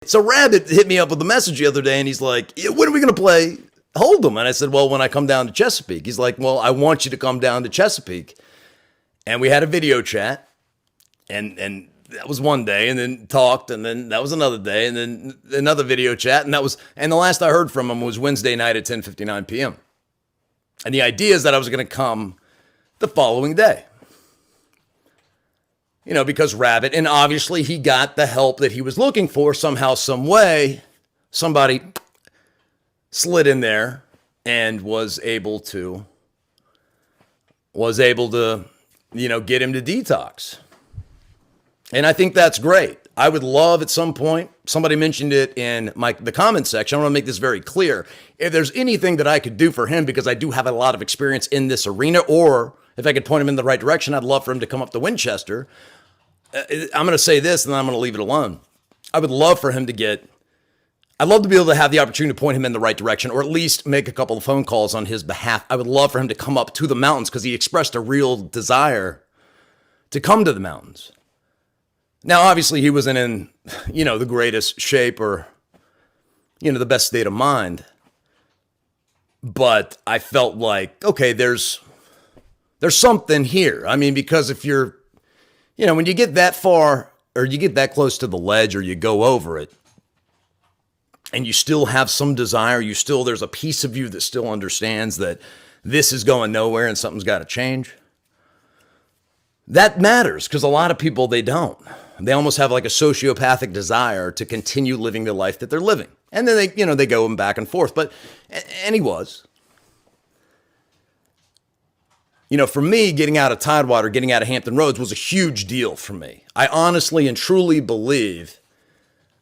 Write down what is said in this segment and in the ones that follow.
So Rabbit hit me up with a message the other day, and he's like, yeah, when are we going to play Hold'em? And I said, well, when I come down to Chesapeake. He's like, well, I want you to come down to Chesapeake. And we had a video chat, and that was one day, and then talked, and then that was another day, and then another video chat, and the last I heard from him was Wednesday night at 10:59 p.m. And the idea is that I was going to come the following day. You know, because Rabbit, and obviously he got the help that he was looking for somehow, some way. Somebody slid in there and was able to, get him to detox. And I think that's great. I would love at some point, somebody mentioned it in the comment section. I want to make this very clear. If there's anything that I could do for him, because I do have a lot of experience in this arena, or if I could point him in the right direction, I'd love for him to come up to Winchester. I'm going to say this and then I'm going to leave it alone. I would love for him I'd love to be able to have the opportunity to point him in the right direction, or at least make a couple of phone calls on his behalf. I would love for him to come up to the mountains, because he expressed a real desire to come to the mountains. Now, obviously, he wasn't in, the greatest shape or, the best state of mind. But I felt like, okay, there's something here. I mean, because if you're, when you get that far, or you get that close to the ledge, or you go over it, and you still have some desire, there's a piece of you that still understands that this is going nowhere and something's got to change. That matters, because a lot of people, they don't. They almost have like a sociopathic desire to continue living the life that they're living. And then they go back and forth. And he was. For me, getting out of Tidewater, getting out of Hampton Roads was a huge deal for me. I honestly and truly believe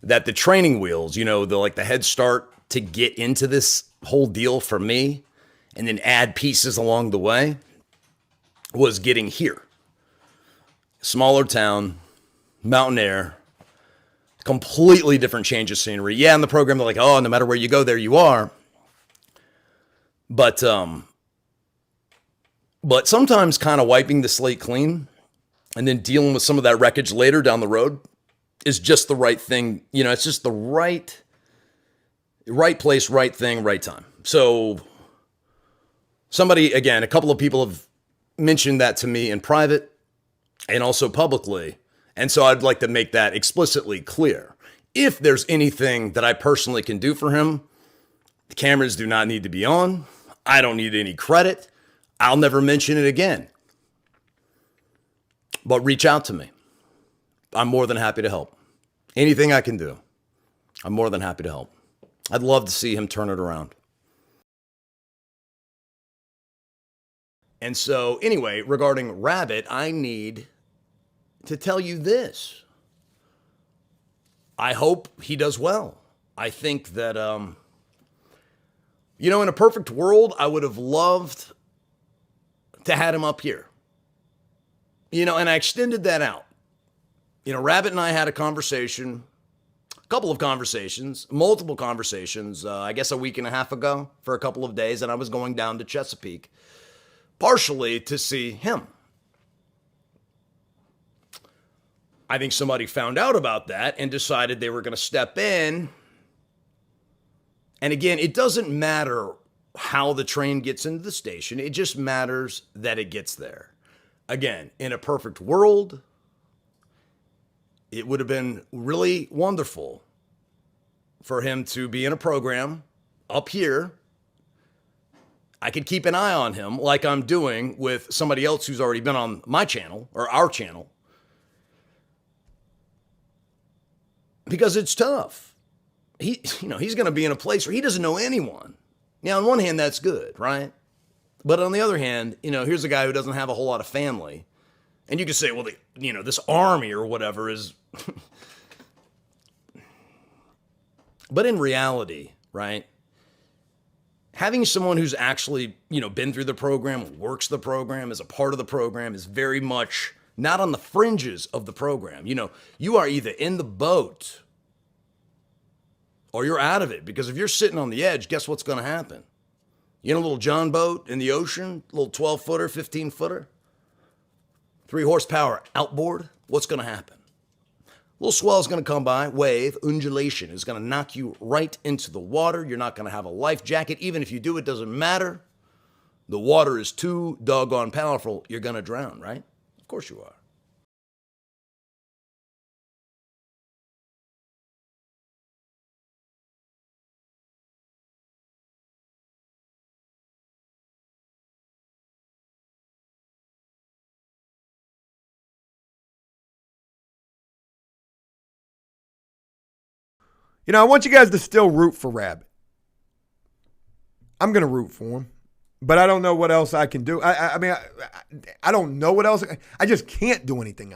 that the training wheels, the head start to get into this whole deal for me, and then add pieces along the way, was getting here. Smaller town, mountain air, completely different change of scenery. Yeah, in the program, they're like, oh, no matter where you go, there you are. But sometimes kind of wiping the slate clean and then dealing with some of that wreckage later down the road is just the right thing. It's just the right place, right thing, right time. So a couple of people have mentioned that to me in private and also publicly. And so I'd like to make that explicitly clear. If there's anything that I personally can do for him, the cameras do not need to be on. I don't need any credit. I'll never mention it again. But reach out to me. I'm more than happy to help. Anything I can do, I'm more than happy to help. I'd love to see him turn it around. And so anyway, regarding Rabbit, I need to tell you this. I hope he does well. I think that, in a perfect world, I would have loved to had him up here. And I extended that out. Rabbit and I had a conversation, a couple of conversations, multiple conversations, I guess a week and a half ago for a couple of days, and I was going down to Chesapeake, partially to see him. I think somebody found out about that and decided they were going to step in. And again, it doesn't matter how the train gets into the station. It just matters that it gets there. Again, in a perfect world, it would have been really wonderful for him to be in a program up here. I could keep an eye on him like I'm doing with somebody else who's already been on my channel or our channel. Because it's tough. He's going to be in a place where he doesn't know anyone. Now, on one hand, that's good, right? But on the other hand, here's a guy who doesn't have a whole lot of family. And you could say, well, this army or whatever is... But in reality, right? Having someone who's actually, been through the program, works the program, is a part of the program, is very much not on the fringes of the program. You are either in the boat or you're out of it. Because if you're sitting on the edge, guess what's going to happen? You know, a little John boat in the ocean, a little 12-footer, 15-footer, 3 horsepower outboard, what's going to happen? Little swell is going to come by, wave, undulation is going to knock you right into the water. You're not going to have a life jacket. Even if you do, it doesn't matter. The water is too doggone powerful. You're going to drown, right? Of course you are. I want you guys to still root for Rabbit. I'm going to root for him, but I don't know what else I can do. I mean, I don't know what else. I just can't do anything else.